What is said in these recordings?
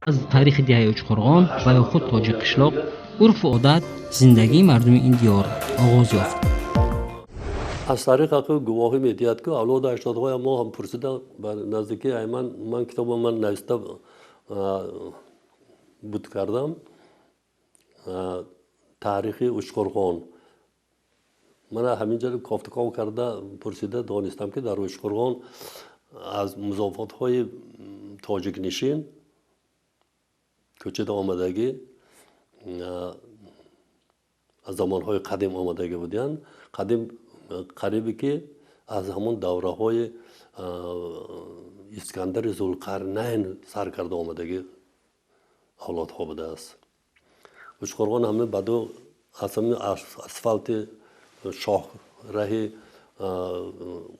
از تاریخ دهه اچقرغان و یا خود تاج قشلاق، عرف و عادت، زندگی مردم این دیار آغاز یافت. از طریق گواهی میدهد که اولاد اجدادهای ما هم پرسیده بر نزدیکی ایمن من کتاب من نوشته بود کردم تاریخ اچقرغان. من همینجا کافتکاو کرده پرسیده دانستم که در اچقرغان از مضافات های تاجیک نشین کوچه آمدگی از زمانهای قدیم آمدگی بودن. قدیم قریبی که از همون دوره های اسکندر ذوالقرنین سر کرده آمدگی اولاد ها بوده است. اچقرغان همه بدو اصلا اسفالت شاه راه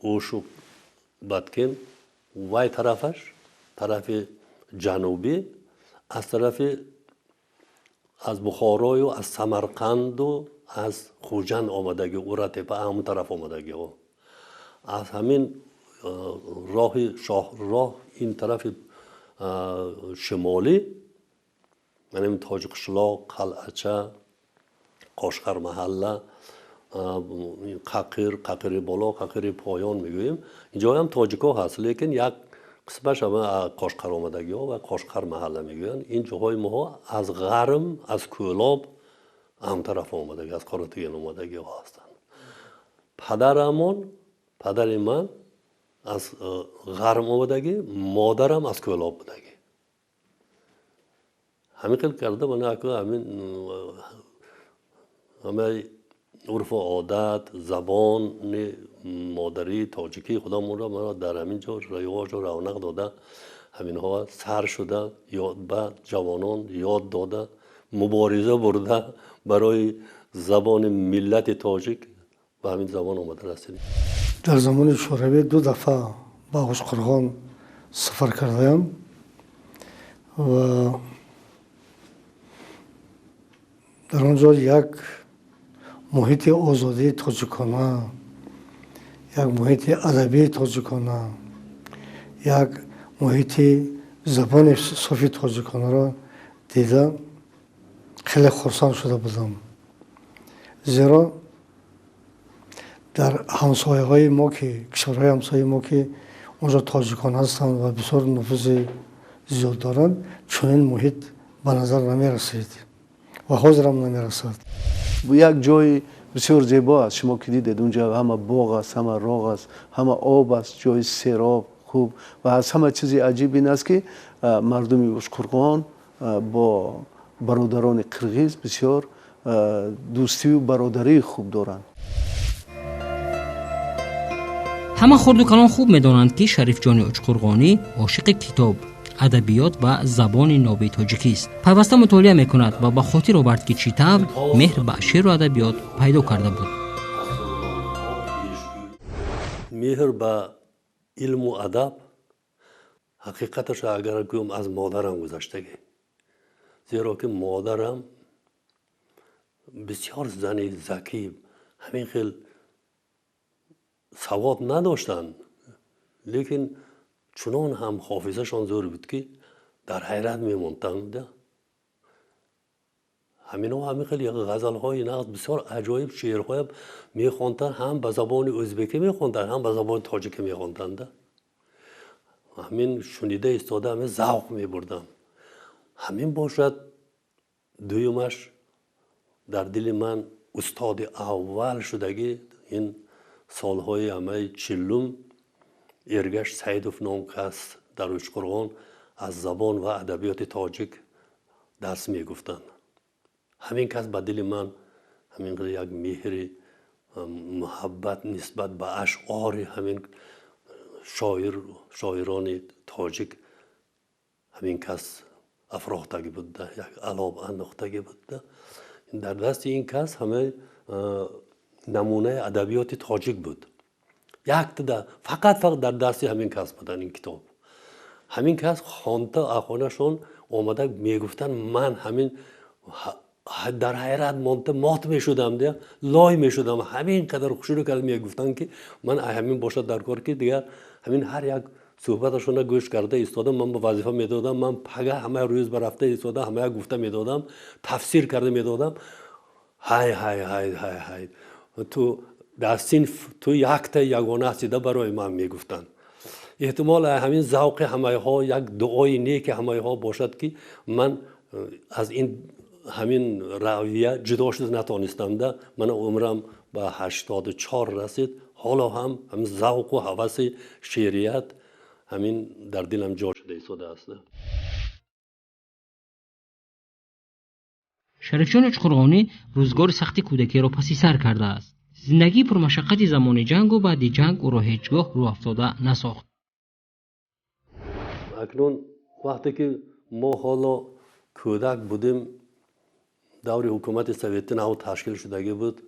اوش و بدکن وای طرفش طرف جنوبی از طرف از بخارای و از سمرقند و از خوجند آمدگی او را تپه همون طرف آمدگی ها از همین راه شاه راه این طرف شمالی یعنی تاج قشلاق، قلعچه، قاشقر محله، ققر بالا، ققر پایان میگوییم. اینجا هم تاجیکا هست لیکن یک قسمش همه قاشقر آمدگی ها و قاشقر محله میگویند. این جاهای ما از غرم از کولاب هم طرف آمدگی از قارتگین آمدگی ها هستند. پدر من از غرم آمدگی، مادرم از کولاب بودگی. همین خیلی کرده من که همه عرف و عادت زبان مادری تاجیکی خودمون را من در همین جا رواج و رونق داده. همین ها سر شده به جوانان یاد داده مبارزه برده برای زبان ملت تاجیک و همین زبان آمده رسیدیم. در زمان شوروی 2 دفعه با اچقرغان سفر کردم و در آنجا یک محیط آزادی تاجیکانه، یک محیط ادبی تاجیکانه، یک محیط زبان صافی تاجیکانه را دیده خیلی خرسند شده بودم. زیرا در همسایه های ما که کشورهای همسایه ما که اونجا تاجیکان هستند و بسیار نفوذ زیاد دارند چنین محیط به نظر نمی رسید و حاضر هم نمی رسد. یک جای بسیار زیبا است. شما که دیدید اونجا همه باغ است، همه راغ است، همه آب است، جای سیراب خوب و از همه چیز عجیب این است که مردم اچقرغان با برادران قرغیز بسیار دوستی و برادری خوب دارند. همه خرد و کلان خوب میدانند که شریف جان اچقرغانی عاشق کتاب، ادبیات و زبان نابی تاجیکی است. پیوسته مطالعه میکند و به خاطر آورد که چطور مهر به شعر و ادبیات پیدا کرده بود. مهر به علم و ادب حقیقتش اگر گویم از مادرم گذشتگی. زیرا که مادرم بسیار زنی ذکی، همین خیلی سواد نداشتن لیکن چنان هم حافظه‌شان زور بود که در حیرت میموندند. همین خیلی غزل‌های نقد بسیار عجایب شعرهای میخواندن، هم به زبان ازبکی میخواندن هم به زبان تاجیکی میخواندند. همین شنیده ایستاده همه ذوق میبردم. همین باشد دویمش در دل من استاد اول شدگی این سالهای همه 40 ارگش سیدوف نام کس در اچقرغان از زبان و ادبیات تاجیک درس میگفتند. همین کس به دل من همین یک مهر محبت نسبت به اشعار همین شاعران تاجیک همین کس افراختگی بوده، یک علاب انداختگی بوده. در دست این کس همه نمونه ادبیات تاجیک بود. فقط در دست همین کس بودن این کتاب. همین کس خوانده اخوانشون آمده میگفتن من همین در حیرت مات میشدم دیگه لای میشدم. همین قدر خوشی رو کرد میگفتن که من همین باشد در کار که دیگر همین هر یک صحبتشون گوش کرده ایستادم، من به وظیفه میدادم، من پگه همه روز برفته ایستاده همه گفته میدادم، تفسیر کرده میدادم. های های های های های تو در صنف تو یک تا یگانه هستیده برای من میگفتن. احتمال همین ذوق همه ها یک دعای نیک همه ها باشد که من از این همین رویه جدا شد نتونستم ده. من عمرم به 84 رسید، حالا هم همین ذوق و هوس شعریت همین در دلم جا شده ایستاده است. شریف جان اچقرغانی روزگار سخت کودکی را پسی سر کرده است. زندگی پر مشقت زمان جنگ و بعد جنگ او را هیچگاه رو افتاده نساخت. اکنون وقتی که ما حالا کودک بودیم، دور حکومت سوویتی نو تشکیل شدگی بود،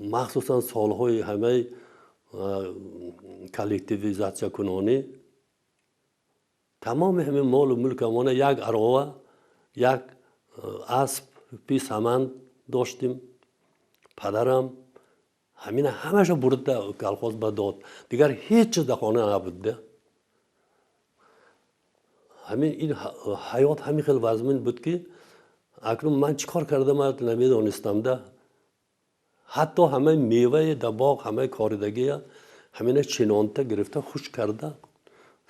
مخصوصا سالهای همه کلکتیویزاسیون کنانی، تمام همه مال و ملک ما یک اراوه یک اسب پی سمن داشتیم. پدرم همین همش برده کلخاز به داد، دیگر هیچ چیز در خانه نبوده. همین این حیات همین خیلی وزمین بود که اکنون من چیکار کردم نمیدانستم ده. حتی همه میوه در باغ همه کاردگی همین چینانته گرفته خوش کرده،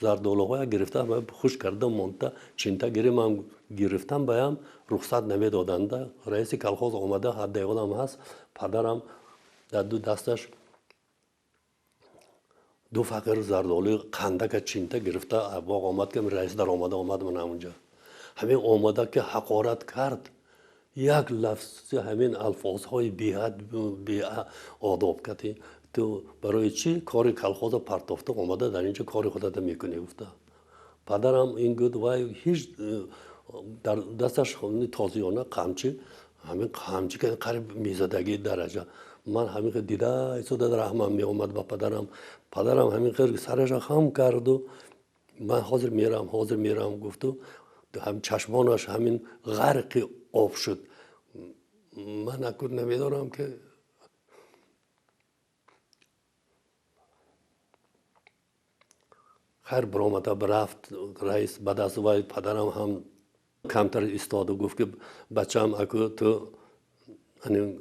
زردالوهای گرفته همه خوش کرده مونته چینته گیرم هم گرفتم بایم رخصت نمیدادنده. رئیس کلخاز آمده حد یادم هست، پدرم در دو دستش دو فقیر زردالوی قندک چینته گرفته باغ آمد که رئیس در آمد من اونجا همین آمده که حقارت کرد. یک لفظ همین الفاظهای بی‌حد بی آداب کردی تو برای چی کاری کلخاز پرتافته آمده در اینجا کاری خودت میکنی گفته. پدرم این گفت وای هیچ در دستش تازیانه قمچی، همین قمچی که قریب میزدگی درجه من همین که دیده ایستاده در رحمم می آمد با پدرم همین خیلی سرش خم کرد و من حاضر میرم گفت و هم چشمانش همین غرق آب شد. من اکنون نمیدارم که خیر برآمده برفت رئیس بعد از وای پدرم هم کمتر ایستاد و گفت که بچه‌م اکو تو همین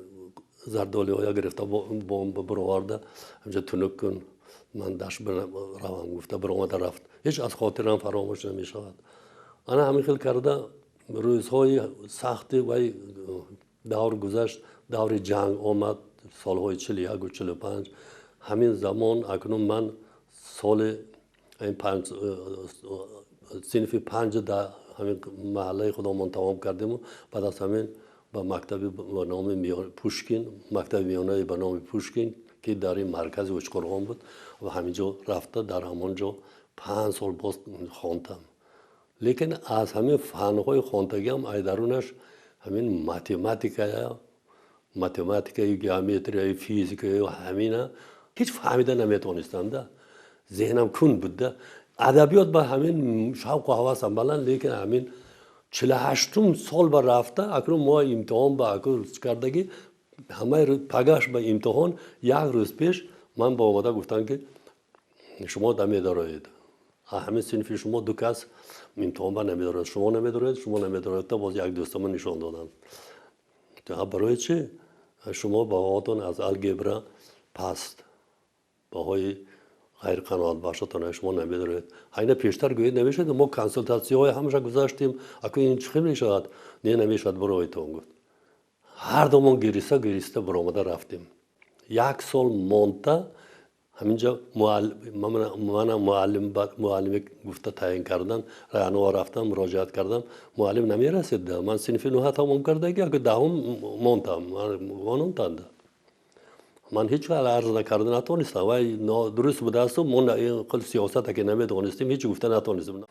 زردالی های گرفته بمب برآورده همجا تنک کن من داشت روم گفته برآمده رفت. هیچ از خاطرم فراموش نمیشود. انا همین خیلی کرده روزهای سختی و دور گذشت، دور جنگ آمد سالهای 41 و 45. همین زمان اکنون من سال این صنف 5 در همین محله خودمان تمام کردیم و بعد از همین با مکتب به نام پوشکین، مکتب میانه به نام پوشکین که در این مرکز اچقرغان بود و همینجا رفته در همانجا 5 سال باز خواندم. لیکن از همین فنهای خواندگی هم ای درونش همین ماتماتیکای گیومتری فیزیک و همینا هیچ فهمیده نمیتونستم ده. ذهنم کن بود. ادبیات با همین شوق و هوسم بلند، لیکن همین 48 سال بر رفته اکنون ما امتحان با اکو کردگی همه پگاش به امتحان یک روز پیش من با آمده گفتن که شما نمیدارید، همه صنف شما دو کس امتحان با نمیدارید، شما نمیدارید تا باز یک دوست من نشان دادن که برای چی شما باهاتون از الگبرا پست باهای غیر قناعت بخشتان شما نمیدارید. اینه پیشتر گوید نمیشد ما کنسولتاسی های همش گذاشتیم اکو این چی میشد نمیشد برای تو گفت. هر دومون گریسته برآمده رفتیم. یک سال مونده همینجا معلم گفته تعیین کردن راهنما رفتم مراجعت کردم معلم نمیرسید. من صنف 9 تمام کرده که دهم موندم من من هیچ وقت عرض نکرده نتونستم و درست بوده است و من کل سیاست که نمیدونستیم هیچ گفته نتونستیم.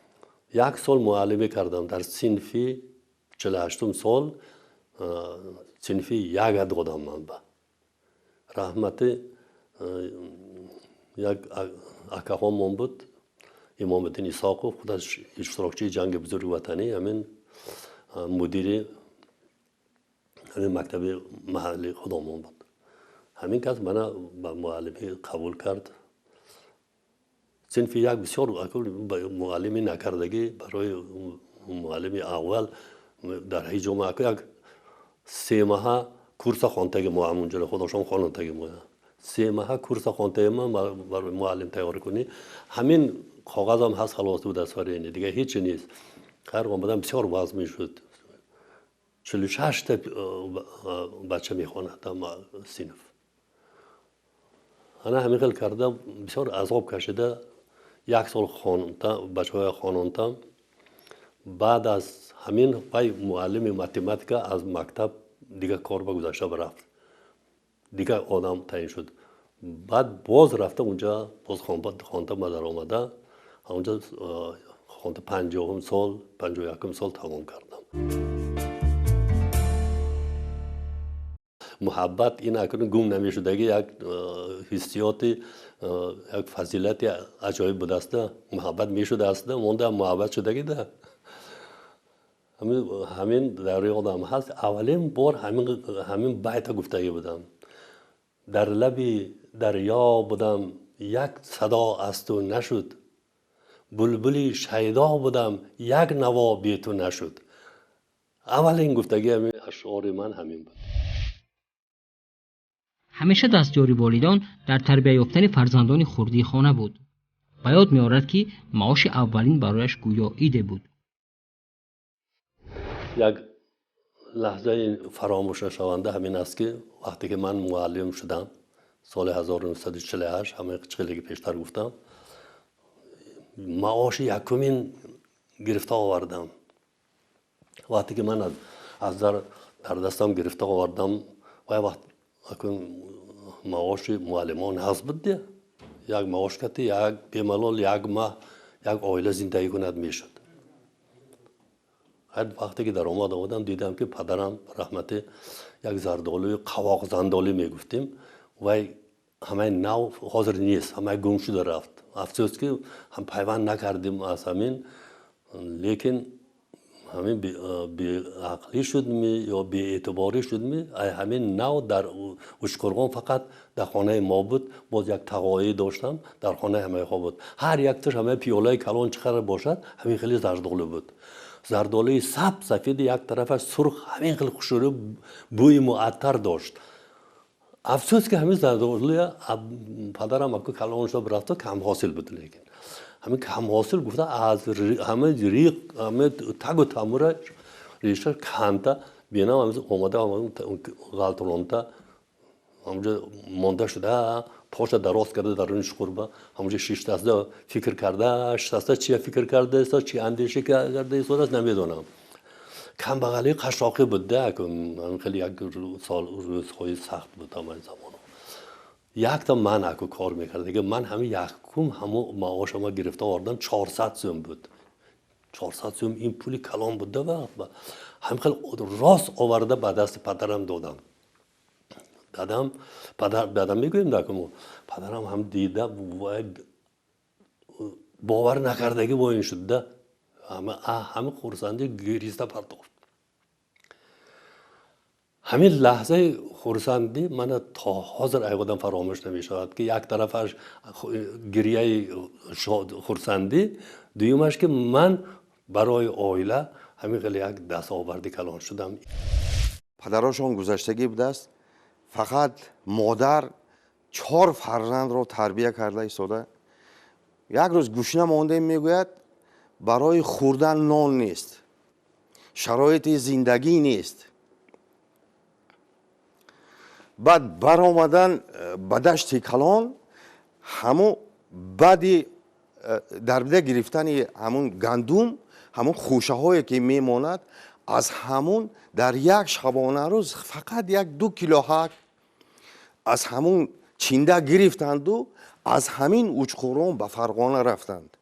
یک سال معلمی کردم در صنف 48 سال صنفی یک دادم من به رحمت یک اکاهامون بود امام الدین اسحاقوف خودش اشتراکچی جنگ بزرگ وطنی همین مدیر همین مکتب محلی خودمون بود. همین کس من به معلمی قبول کرد. صنف یک بسیار معلمی نکردگی برای معلمی اول در هیچ جامعه یک 3 ماه کورس خوانندگی ما همونجا خودشون خوانندگی ما 3 ماه کورس خوانندگی ما برای معلم تیار کنی همین کاغذ هم هست خلاص بود از اینه دیگه هیچ نیست. خیر اومدم بسیار وضع میشد 46 تا بچه میخواند در صنف. انا همین خیلی کردم بسیار عذاب کشیده 1 سال خواندم بچه‌های خواندم. بعد از همین پای معلم متمتیک از مکتب دیگه کار به گذشته برفت دیگه آدم تعیین شد. بعد باز رفته اونجا باز خواندم در آمده اونجا خواندم 50 سال 51 سال تمام کردم. محبت این اکنون گم نمیشدگی یک حسیات یک فضیلت عجایب بوده است. محبت میشده است مونده محبت شدگی ده همین در یادم هست اولین بار همین بیت گفتگی بودم در لبی دریا بودم یک صدا از تو نشد بلبلی شیدا بودم یک نوا بی تو نشد. اولین گفتگی همین اشعار من همین بود. همیشه دستیاری والدان در تربیت یافتن فرزندان خردی خانه بود. به یاد می‌آورد که معاش اولین برایش گویا ایده بود. یک لحظه فراموش نشونده همین است که وقتی که من معلم شدم سال 1948 همه چیزی که پیشتر گفتم معاش یکمین گرفته آوردم. وقتی که من از در دستم گرفته آوردم و وقت معاش معلمان نصب بود یک معاش کتی یک بیملال یک ماه یک عائله زندگی کند میشد. هر وقتی که در آمدم دیدم که پدرم رحمت یک زردالوی قواق زندالی میگفتیم و همه نو حاضر نیست همه گم شده رفت. افسوس که هم پیوند نکردیم از همین لیکن همین بی عقلی شد یا بی اعتباری شد همین نو در اشکرگان فقط در خانه ما بود. باز یک تقاعی داشتم در خانه همه ها بود. هر یک تش همه پیاله کلان چقدر باشد همین خیلی زردالو بود. زردالوی سفید یک طرفش سرخ همین خیلی خوشبو بوی معطر داشت. افسوس که همین زردالوی پدرم اگه کلان شد رفت کم حاصل بود. لیکن همین کم حاصل گفته از همه ریق همه تگ و تمور ریشه کنده بینم اومده غلطلانده همونجا مانده شده پاش دراز کرده در اون شخوربه همونجا 6 دسته فکر کرده 6 دسته چی فکر کرده چی اندیشه کرده ایسا نمیدونم. کم بغلی قشاقی بوده که خیلی یک روزهای سخت بود همه زمان. یک تا من اکو کار میکرد دیگه من همین یکم همو معاش ما گرفته آوردم 400 سوم بود. 400 سوم این پولی کلان بوده و هم خیلی راست آورده به دست پدرم دادم. پدرم میگویم دکمو پدرم هم دیده و باور نکردگی با این شده همه خورسندی گریسته پرداخت. همین لحظه خورسندی من تا حاضر ایوادم فراموش نمیشود که یک طرفش گریه خورسندی دویمش که من برای عائله همین خیلی یک دستاوردی کلان شدم. پدراشون گذشتگی بوده است فقط مادر 4 فرزند رو تربیت کرده ایستاده. یک روز گوشینه مانده میگوید برای خوردن نان نیست شرایط زندگی نیست. بعد برآمدن به دشت کلان همون بعدی در بده گرفتن همون گندم همون خوشه هایی که میماند از همون در یک شبانه روز فقط 1-2 کیلو حق از همون چینده گرفتند و از همین اوچخوران به فرغانه رفتند.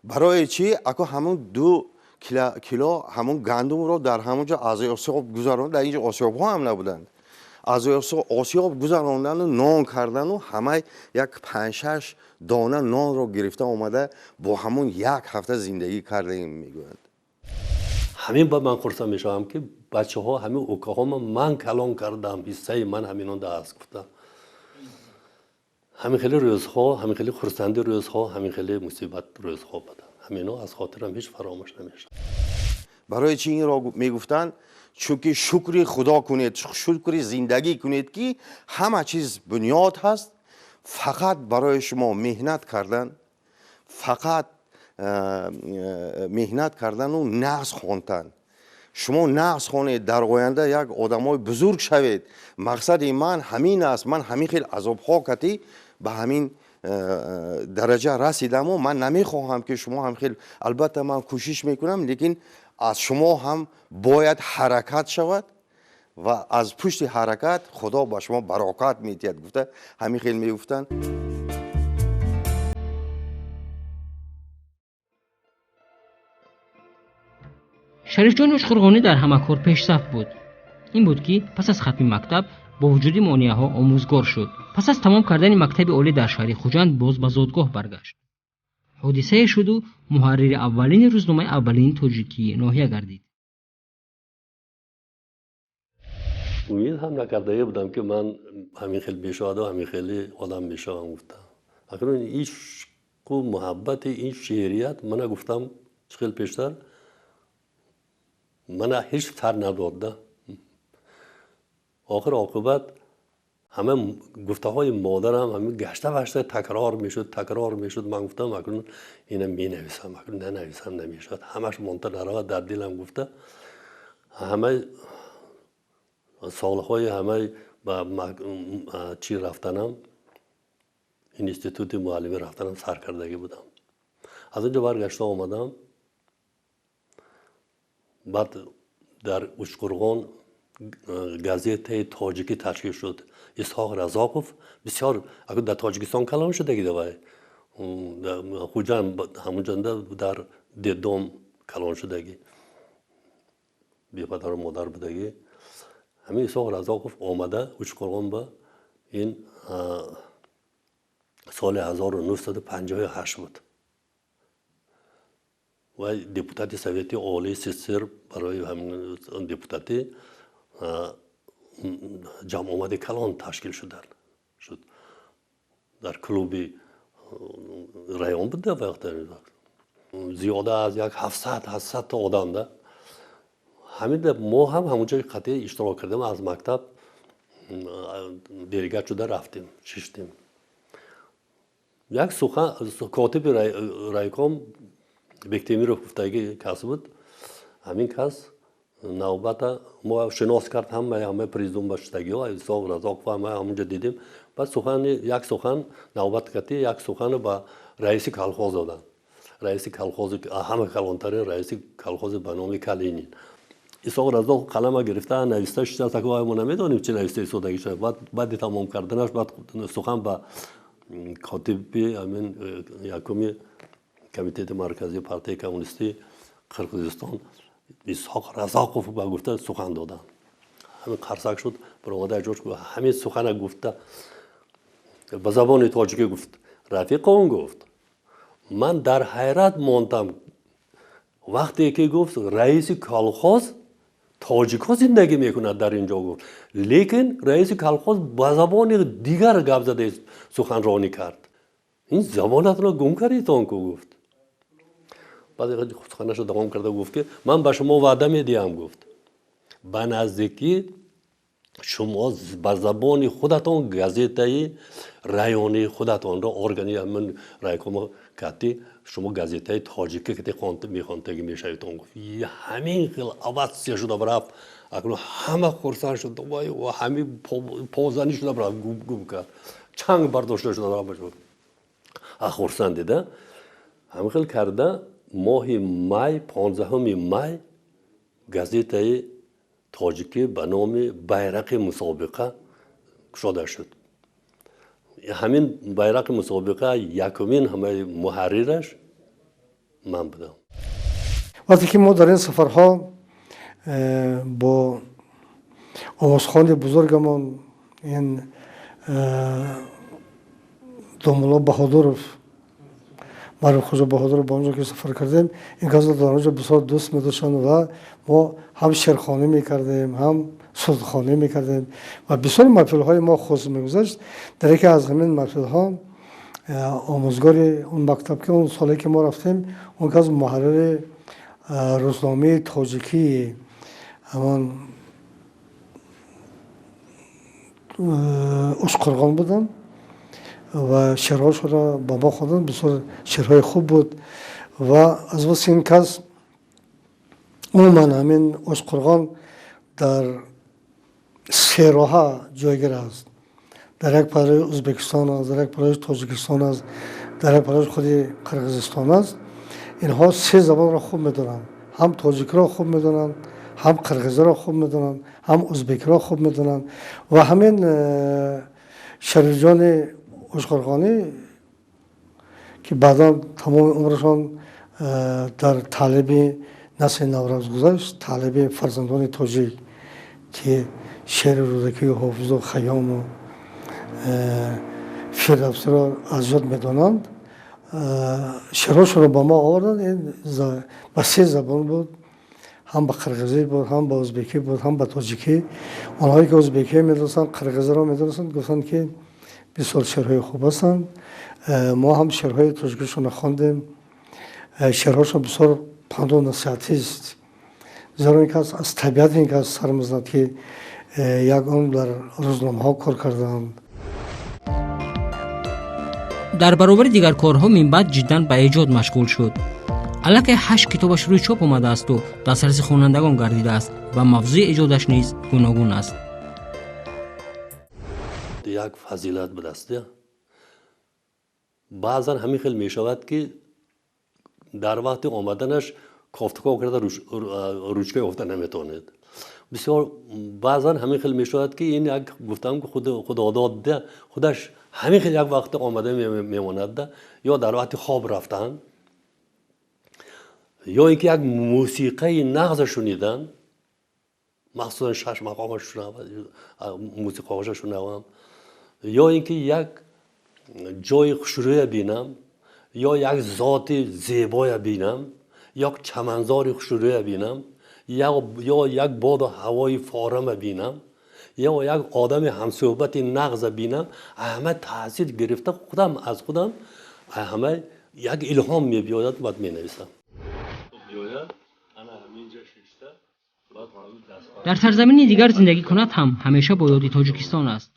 برای چی؟ اکو همون 2 کیلو همون گندم رو در همونجا از آسیاب گذراندن. در اینجا آسیاب ها هم نبودند. از آسیاب گذراندن و نان کردن و همه یک 5-6 دانه نان رو گرفته آمده با همون 1 هفته زندگی کرده این میگویند. همین با من خورسم میشم که بچه ها همین اوکه ها من کلان کردم حصه من همینان دست گفتم. همین خیلی روزها، همین خیلی خرسندی روزها، همین خیلی مصیبت روزها بود. همینا از خاطرم هیچ فراموش نمیشه. برای چی این را میگفتن؟ چون که شکر خدا کنید، شکر زندگی کنید که همه چیز بنیاد هست. فقط برای شما مهنت کردن، فقط مهنت کردن و نقص خواندن. شما نقص خوانید در آینده یک آدمای بزرگ شوید. مقصد من همین است. من همین خیلی عذاب ها کردی به همین درجه رسیدم و من نمیخواهم که شما هم خیلی، البته من کوشش میکنم، لیکن از شما هم باید حرکت شود و از پشت حرکت خدا با شما برکت میدهد. گفته همین خیلی میگفتن. شریف جان اشقرغانی در همه کار پیشرفت بود. این بود که پس از ختم مکتب با وجود مانعه‌ها آموزگار شد. پس از تمام کردن مکتب عالی در شهر خوجند باز به زادگاه برگشت. حادثه شد و محرر اولین روزنامه اولین تاجیکی ناحیه گردید. امید هم نکرده بودم که من همین خیلی بشاد و همین خیلی آدم میشم. گفتم اکنون این عشق و محبت، این شعریت من گفتم خیلی پیشتر من هیچ تر نداده. آخر عاقبت همه گفته های مادرم همین گشته تکرار میشد. من گفتم اکنون اینم می نویسم، اکنون ننویسم نمیشد. همش منتظر در دلم گفته. همه سالهای همه با چی رفتنم، اینستیتوت معلمی رفتنم سرکردگی بودم. از اونجا برگشته آمدم. بعد در اشقرغان گازیته تاجیکی تشکیل شد. اسحاق رزاقوف بسیار اگر در تاجیکستان کلان شدگی دوای خوجان همونجا در دیدوم کلان شدگی بی پدر و مادر بودگی. همین اسحاق رزاقوف آمده اشقرغان با این سال 1958 بود و دیپوتاتی سویتی عالی سیستر برای همین دیپوتاتی جمع آمده کلان تشکیل شد. در کلوبی رایون بود در وقت زیاده از یک 700 تا آدم ده. همین ما هم همونجا قطعی اشتراک کردیم. از مکتب دیرگت شده رفتیم ششتیم. یک سخن کاتب رایکام بکتیمی رو گفتگی کس بود. همین کس نوبت ما شناس کرد، همه پریزدوم باشتگی ها اسحاق رزاقوف همه همونجا دیدیم. بعد یک سخن نوبت کردی، یک سخن با رئیس کلخوز دادن. رئیس کلخوز همه کلانترین رئیس کلخوز به نام کلینین. اسحاق رزاقوف قلم گرفته نوشته شده تا که ما نمیدونیم چه نوشته سودگی شده. بعد تمام کردنش بعد سخن با کاتب همین یکمی کمیته مرکزی پارتی کمونیستی قرقیزستان اسحاق رزاقوف با گفته سخن دادن. همین قرصک شد برآمده جورج گفت همین سخن گفته به زبان تاجیکی گفت. رفیق اون گفت من در حیرت ماندم وقتی که گفت رئیس کلخوز تاجیک‌ها زندگی میکند در اینجا گفت، لیکن رئیس کلخوز به زبان دیگر گپ زده سخنرانی کرد. این زبانتون رو گم کردید اون که گفت. بعد سخنش رو دوام کرده گفت که من به شما وعده میدیم گفت به نزدیکی شما به زبان خودتان گازیته رایانی خودتان را ارگانی من رایکوم کتی شما گازیته تاجیکی که خوانده میخوانده میشوید اون گفت همین خیلی عوض شده برفت. اکنون همه خرسان شد و همین پوزانی شده برفت گم کرد چنگ برداشته شده برفت خرسان دیده. همین خیلی کرده ماه مای 15 مای گازیته تاجیکی به نام بیرق مسابقه شده شد. همین بیرق مسابقه یکمین همه محررش من بودم. وقتی که ما در این سفرها با آوازخوان بزرگمان این دومولا بهادرов маруф хоҷа баҳодур ба онҷо ки сафар кардем ин газро дар онҷо бисёр дӯст медоштанд ва мо ҳам шерхонӣ мекардем ҳам султхонӣ мекардем ва бисёр маҳфилҳои мо хус мегузашт. дар яке аз ҳамин маҳфилҳо омӯзгори он мактаб ки он соле ки мо рафтем он кас муҳаррири рӯзномаи тоҷикии ҳамон ушқурғон буданд ва шеърҳошро ба мо хонданд. бисёр шеърҳои хуб буд ва аз васи ин кас умуман ҳамин ушқурғон дар се роҳа ҷойгир аст. дар як парраи ӯзбекистон аст, дар як парраи тоҷикистон аст, дар як парраи худи қирғизистон аст. инҳо се забонро хуб медонанд. ҳам тоҷикиро хуб медонанд, ҳам қирғизиро хуб медонанд, ҳам ӯзбекиро хуб медонанд. ва ҳамин шарифҷони ушқурғонӣ ки баъдан тамоми умрашон дар таълиби насли навравз гузашт, таълиби фарзандони тоҷик ки шеъри рӯдакии ҳофизу хайёму фирдавсиро аз ёд медонанд, шеърҳошонро ба мо оварданд. ин ба се забон буд, ҳам ба қирғизӣ буд, ҳам ба ӯзбекӣ буд, ҳам ба тоҷикӣ. онҳое ки ӯзбекӣ медонастанд, қирғизиро медонастанд, гуфтанд ки бисёр шеърҳои хуб ҳастанд. мо ҳам шеърҳои тоҷикишонро хондем. шеърҳошон бисёр панду насиҳатист. зеро ин кас аз табиати ин кас сар мезанад ки як он дар рӯзномаҳо кор карданд. дар баробари дигар корҳо минбаъд ҷиддан ба эҷод машғул шуд. аллакай 8 китобаш рӯи чоп омадаасту дастраси хонандагон гардидааст ва мавзӯи эҷодаш низ гуногун аст. як фазилат ба даст баъзан ҳамин хел мешавад ки дар вақти омаданаш кофтаков карда ручка ёфта наметавонед. бисёр баъзан ҳамин хел мешавад ки ин як гуфтам ки худодод худаш ҳамин хел як вақте омада мемонад ё дар вақти хоб рафтан ё ин ки як мусиқаи нағза шунидан, махсусан шаш мақомаш мусиқоаша шунавам, ё ин ки як ҷои хушрӯя бинам, ё як зоти зебоя бинам, ё чаманзори хушрӯя бинам, ё як боду ҳавои форама бинам, ё як одами ҳамсӯҳбати нағза бинам, ҳама таъсир гирифта худам аз худам ҳама як илҳом мебиёяд баъд менависам. дар сарзамини дигар зиндагӣ кунад ҳам ҳамеша бо ёди тоҷикистон аст.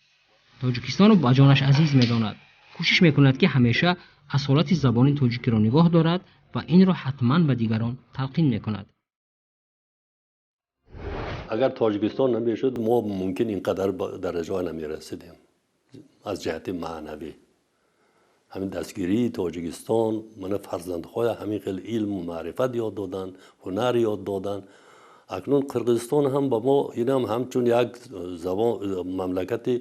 тоҷикистонро ба ҷонаш азиз медонад. кӯшиш мекунад ки ҳамеша асолати забони тоҷикиро нигоҳ дорад ва инро ҳатман ба дигарон талқин мекунад. агар тоҷикистон намешуд мо мумкин ин қадар дараҷа намерасидем аз ҷиҳати маънавӣ. ҳамин дастгирии тоҷикистон мана фарзандҳоя ҳамин хел илму маърифат ёд доданд, ҳунар ёд доданд. акнун қирғизистон ҳам ба мо инам ҳамчун як мамлакати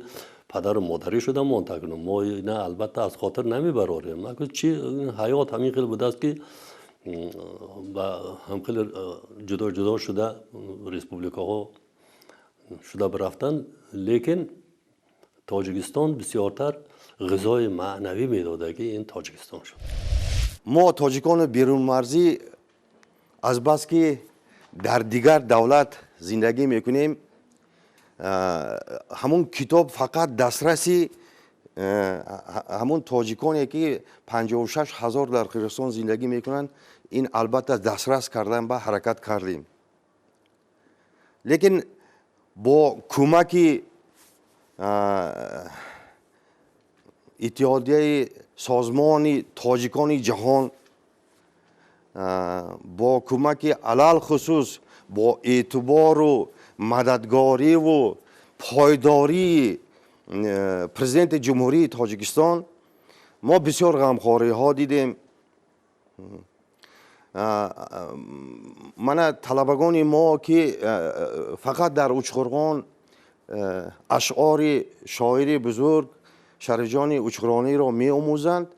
падару модарӣ шуда монд. акнун мо ина албатта аз хотир намебарорем. чи ҳаёт ҳамин хел будааст ки ба ҳамхел ҷудо ҷудо шуда республикаҳо шуда бирафтанд. лекин тоҷикистон бисёртар ғизои маънавӣ медода ки ин тоҷикистон шуд. мо тоҷикони берунмарзӣ азбаски дар дигар давлат зиндагӣ мекунем, ҳамун китоб фақат дастраси ҳамун тоҷиконе ки 56 000 дар қирғизистон зиндагӣ мекунанд, ин албатта дастрас кардан ба ҳаракат кардем. лекин бо кӯмаки иттиҳодияи созмони тоҷикони ҷаҳон, бо кӯмаки алал хусус бо эътибору мададгориву пойдории президенти ҷумҳурии тоҷикистон мо бисёр ғамхориҳо дидем. мана талабагони мо ки фақат дар учқурғон ашъори шоири бузург шарифҷони учқурғониро меомӯзанд,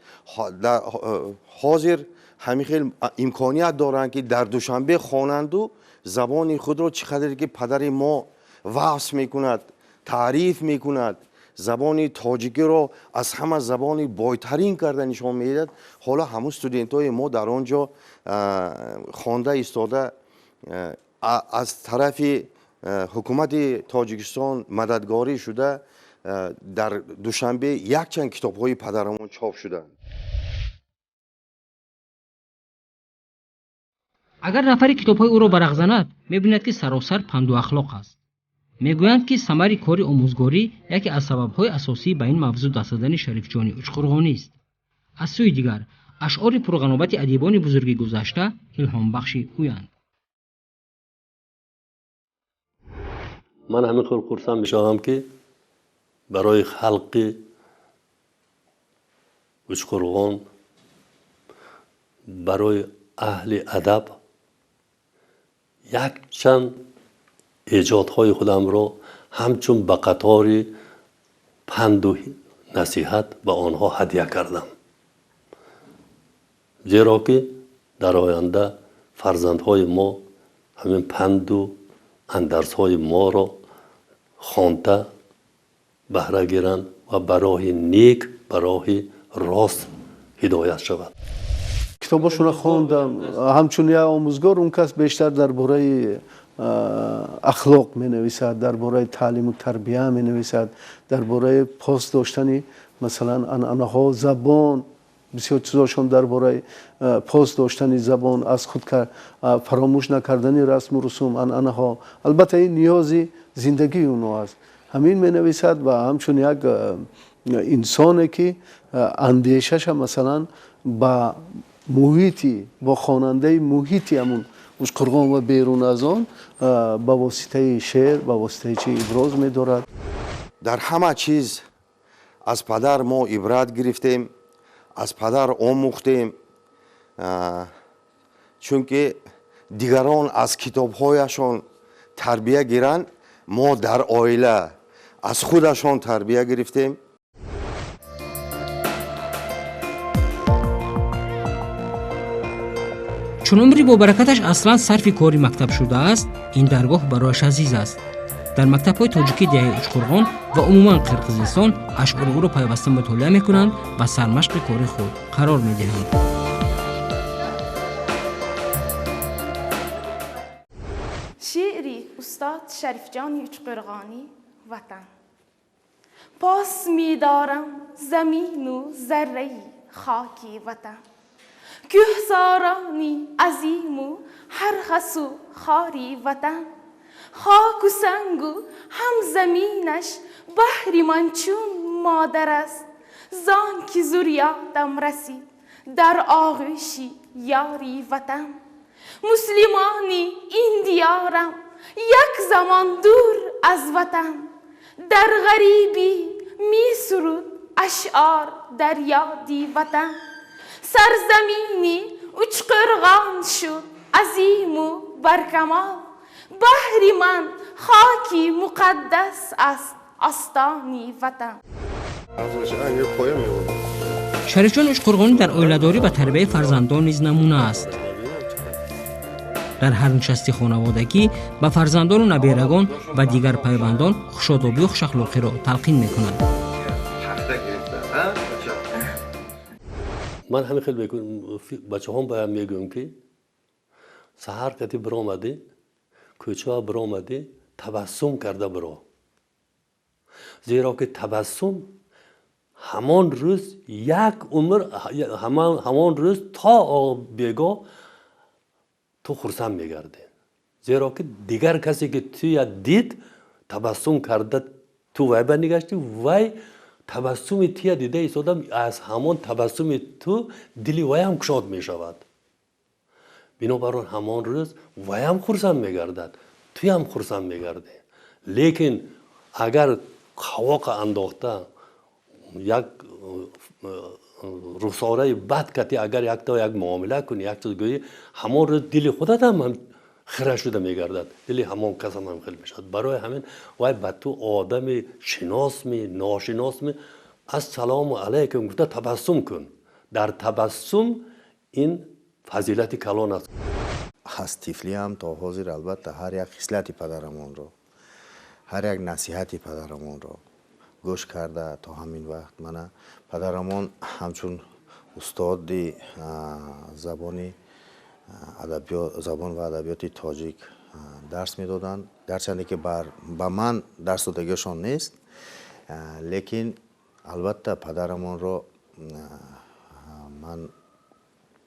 ҳозир ҳамин хел имконият доранд ки дар душанбе хонанду забони худро чӣ қадре ки падари мо васф мекунад, таъриф мекунад, забони тоҷикиро аз ҳама забони бойтарин карда нишон медиҳад. ҳоло ҳамун студентҳои мо дар он ҷо хонда истода аз тарафи ҳукумати тоҷикистон мададгорӣ шуда дар душанбе якчанд китобҳои падарамон чоп шуданд. агар нафари китобҳои ӯро барақ занад, мебинад ки саросар панду ахлоқ аст. мегӯянд ки самари кори омӯзгорӣ яке аз сабабҳои асосӣ ба ин мавзӯъ даст додани шарифҷони учқурғонист. аз сӯи дигар ашъори пурғановати адибони бузурги гузашта илҳомбахши ӯянд. من همین خیلی خرسند میشم که برای خلق اشقرغان، برای اهل ادب یک چند ایجادهای خودم را همچون به قطار پند و نصیحت به آنها هدیه کردم، زیرا که در آینده فرزندهای ما همین پند و اندرس‌های ما را خوانده بهره گیرند و برای نیک، برای راست هدایت شود. کتاباشون خواندم، همچون یک آموزگار اون کس بیشتر درباره اخلاق می نویسد، درباره تعلیم و تربیه می نویسد، درباره پاس داشتن مثلا انعنه‌ها، زبان، بسیار چیزاشون درباره پاس داشتن زبان، از خود فراموش نکردن رسم و رسوم، انعنه‌ها. البته این نیازی زندگی اونها است. همین می نویسد و همچون یک انسانی که اندیشش مثلا با محیطی، با خواننده محیطی همون اشقرغان و بیرون از آن با واسطه شعر، با واسطه چی ابراز می دارد. در همه چیز از پدر ما عبرت گرفتیم، از پدر آموختیم، چون که دیگران از کتابهایشان تربیه گیرند، ما در عائله از خودشان تربیه گرفتیم. чун умри бобаракаташ аслан сарфи кори мактаб шудааст, ин даргоҳ барояш азиз аст. дар мактабҳои тоҷикии диҳаи учқурғон ва умуман қирғизистон ашъори ӯро пайваста мутолиа мекунанд ва сармашқи кори худ қарор медиҳанд. شعری استاد شریفجان учқурғонӣ وطن. پاس می‌دارم زمین و ذره خاکی وطن، کوهسارانی عظیم و هر خس و خاری وطن، خاک و سنگ و هم زمینش بحری من چون مادر است، زان که ذریاتم رسید در آغوشی یاری وطن. مسلمانی این دیارم یک زمان دور از وطن، در غریبی می سرود اشعار در یادی وطن. سرزمینی учқурғон شد عظیم و برکمال، بحر من خاکی مقدس است آستانی وطن. шарифҷон учқурғонӣ дар оиладорӣ ва тарбияи фарзандон низ намуна аст. дар ҳар нишасти хонаводагӣ ба фарзандону наберагон ва дигар пайвандон хушодобию хушахлоқиро талқин мекунад. من همین خیلی بچه هم باید میگم که سهر کتی برآمدی، کوچه ها برآمدی، تبسم کرده برو، زیرا که تبسم همان روز یک عمر، همان روز تا بیگاه تو خرسند میگردی، زیرا که دیگر کسی که توی دید تبسم کرده تو وای بنگشتی، وای تبسمی تیه دیده ایستادم، از همان تبسم تو دلی وای هم کشاد می شود. بنابراین همان روز وای هم خرسند می گردد، توی هم خرسند می گرده. لیکن اگر خواق انداخته یک رخساره بد کتی، اگر یک تا یک معامله کنی، یک چیز گویی، همان روز دلی خودت هم خیره شده می گردد، دلی همان کس هم خیلی می شود. برای همین وای به تو آدم شناس می، ناشناس می، از سلام علیکم گفته تبسم کن. در تبسم این فضیلت کلان است. از طفلی هم تا حاضر البته هر یک خصلت پدرمان رو، هر یک نصیحت پدرمان رو گوش کرده تا همین وقت من پدرمان همچون استاد زبان و ادبیات تاجیک درس میدادند، گرچه که با من درس دادگیشان نیست، لیکن البته پدرمان رو من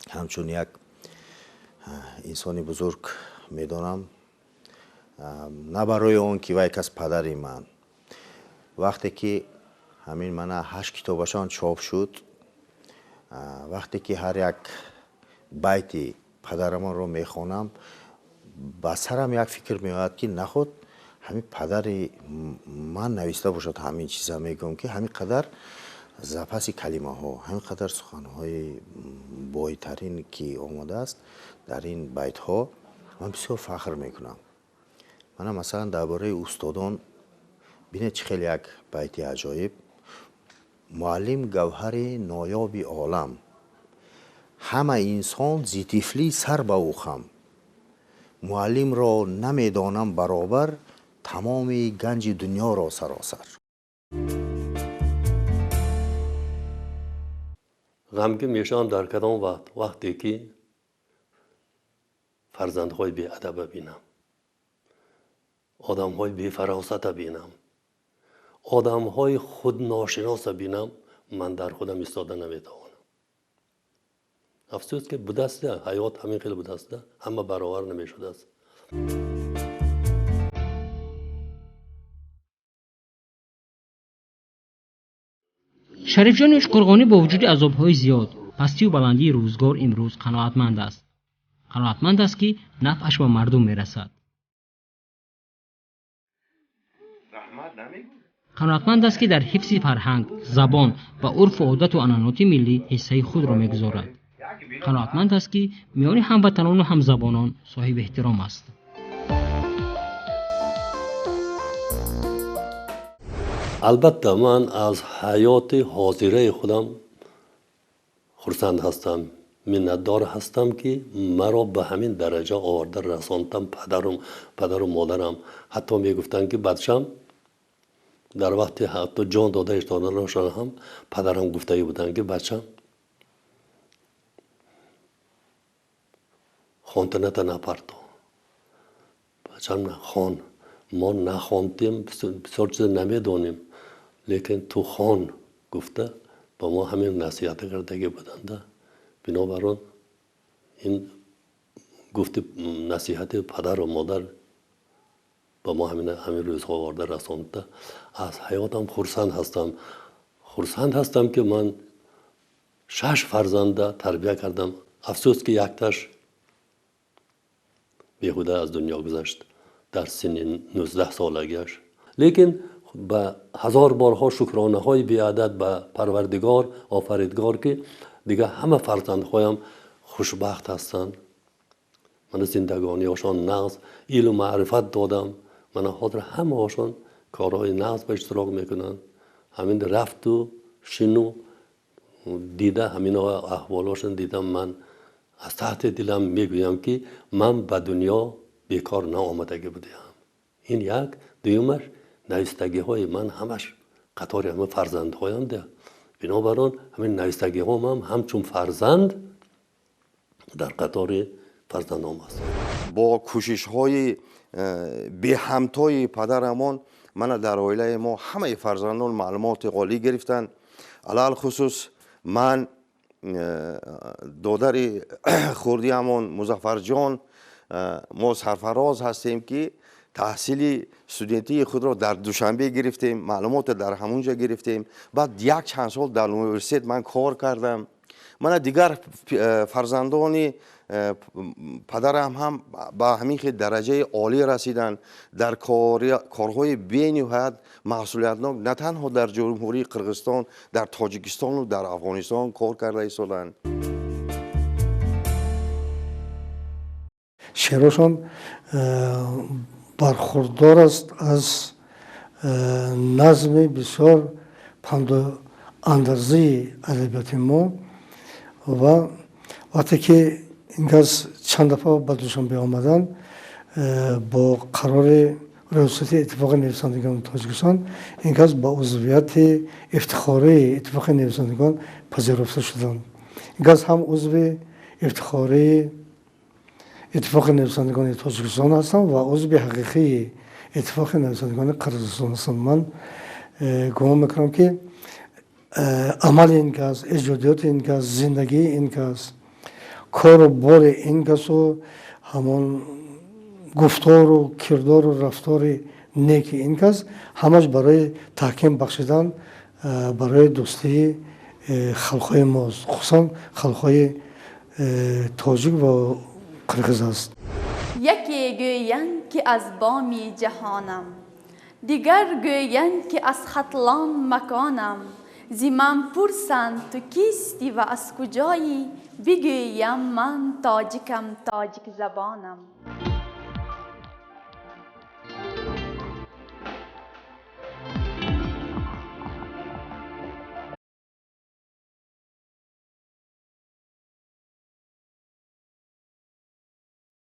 همچون یک انسانی بزرگ میدانم، نه برای اون که وای کس پدری من. وقتی که همین من 8 کتابشان چاپ شد، وقتی که هر یک بیتی پدرمان رو میخوانم، با سرم یک فکر میاد که نخود همین پدری من نوشته باشد همین چیزا. میگم که همین قدر زپس کلمه ها، همین قدر سخن های بایترین که آمده است در این بیت ها، من بسیار فخر میکنم. من مثلا درباره استادان بینه چه خیلی یک بیت عجایب: معلم گوهر نایاب عالم، همه انسان زی طفلی سر به او خم، معلم را نمیدانم برابر، تمام گنج دنیا را سراسر. غمگین میشم در کدام وقتی که فرزندهای بی ادب بینم، آدمهای بی فراست بینم، آدمهای خود ناشناس بینم، من در خودم ایستاده نمیتوانم. افسوس که بوده است، حیات همین خیلی بوده است، اما برابر نمیشده است. شریف جان قرقانی با وجود عذاب‌های زیاد، پستی و بلندی روزگار امروز قناعتمند است. قناعتمند است که نفعش به مردم میرسد. قناعتمند است که در حفظ فرهنگ، زبان و عرف و عادت و عنعنات ملی حصه خود را میگذارد. قناعتمند است که میان هموطنان و همزبانان صاحب احترام است. البته من از حیات حاضره خودم خرسند هستم، منتدار هستم که مرا به همین درجه آورده رساندم. پدر و مادرم حتی میگفتن که بچم، در وقتی حتی جان داده اشتانه هم پدرم گفته بودن که بچم خوانتنت نپرتو، بچم خوان، ما نخواندیم، بسیار چیز نمیدانیم، لیکن تو خوان گفته با ما همین نصیحت کردگی بودند. بنابراین این گفت نصیحت پدر و مادر با ما همین روزها آورده رسانده. از حیاتم خرسند هستم که من 6 فرزند تربیت کردم. افسوس که یکتاش بیهوده از دنیا گذشت در سن 19 سالگیش. لیکن به 1000 بارها شکرانه های بی‌عدد به پروردگار آفریدگار که دیگه همه فرزندهایم خوشبخت هستند. من زندگانی هاشان نغز علم و معرفت دادم. من حاضر همه هاشان کارهای نغز به اشتراک میکنن. همین رفت و شنو دیده همین احوالاشون دیدم. من از تحت دلم میگویم که من به دنیا بیکار نآمدگی بودم. این یک. دویمش نویسندگی های من همش قطار همه فرزند هایم ده. بنابراین همین نویسندگی هم همچون فرزند در قطار فرزندان است. با کوشش های بی همتای پدرمان، من در عائله ما همه فرزندان معلومات عالی گرفتن. علال خصوص من دادر خوردیمون مظفر جان، ما سرفراز هستیم که تحصیل استودنتی خود را در دوشنبه گرفتیم، معلومات در همونجا گرفتیم. بعد یک چند سال در یونیورسیته من کار کردم. من دیگر فرزندان پدرم هم به همین درجه عالی رسیدن، در کارهای بی‌نهایت مسئولیتناک نه تنها در جمهوری قرقیزستان، در تاجیکستان و در افغانستان کار کرده ایستادند. شعرشان برخوردار است از نظم بسیار پند و اندرزه ادبیات ما. و وقتی که این چند دفعه به دوشنبه آمدن با قرار ریاست اتفاق نویسندگان تاجیکستان این که با عضویت افتخاری اتفاق نویسندگان پذیرفته شدند. این که هم عضو افتخاری اتفاق نویسندگان تاجیکستان هستم و عضو حقیقی اتفاق نویسندگان قرقیزستان هستم. من گمان میکنم که عمل این که است، ایجادیات این که است، زندگی این که است، کار و بار این که است و همون گفتار و کردار و رفتار نیک این که است، همش برای تحکیم بخشیدن برای دوستی خلقهای ماست، خصوصا خلقهای تاجیک و قرقیز است. یکی گویند که از بام جهانم، دیگر گویند که از خطلان مکانم. زی من پرسند تو کیستی و از کجایی، بگویم من تاجیکم، تاجیک زبانم.